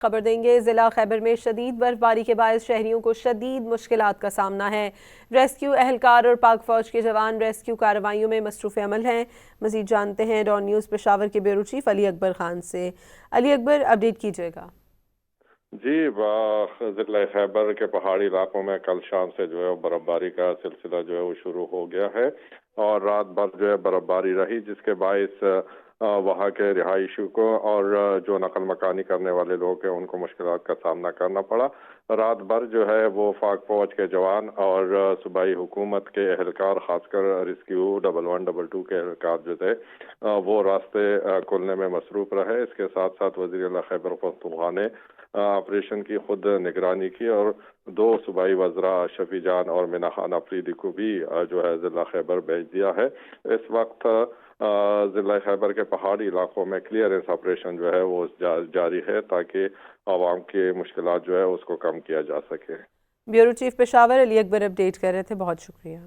خبر دیں گے ضلع خیبر میں شدید برفباری کے باعث شہریوں کو شدید مشکلات کا سامنا ہے۔ ریسکیو اہلکار اور پاک فوج کے جوان ریسکیو کارروائیوں میں مصروف عمل ہیں۔ مزید جانتے ہیں ڈان نیوز پشاور کے بیورو چیف علی اکبر خان سے۔ علی اکبر، اپڈیٹ کیجیے گا۔ جی، ضلع خیبر کے پہاڑی علاقوں میں کل شام سے جو ہے برفباری کا سلسلہ جو ہے وہ شروع ہو گیا ہے اور رات بھر جو ہے برفباری رہی، جس کے باعث وہاں کے رہائشیوں کو اور جو نقل مکانی کرنے والے لوگ ہیں ان کو مشکلات کا سامنا کرنا پڑا۔ رات بھر جو ہے وہ پاک فوج کے جوان اور صوبائی حکومت کے اہلکار، خاص کر ریسکیو 1112 کے اہلکار جو تھے وہ راستے کھولنے میں مصروف رہے۔ اس کے ساتھ ساتھ وزیر اعلیٰ خیبر پختونخوا نے آپریشن کی خود نگرانی کی اور 2 صوبائی وزراء شفیع جان اور مینا خان افریدی کو بھی جو ہے ضلع خیبر بھیج دیا ہے۔ اس وقت ضلع خیبر کے پہاڑی علاقوں میں کلیئرنس آپریشن جو ہے وہ جاری ہے تاکہ عوام کی مشکلات جو ہے اس کو کم کیا جا سکے۔ بیورو چیف پشاور علی اکبر اپڈیٹ کر رہے تھے، بہت شکریہ۔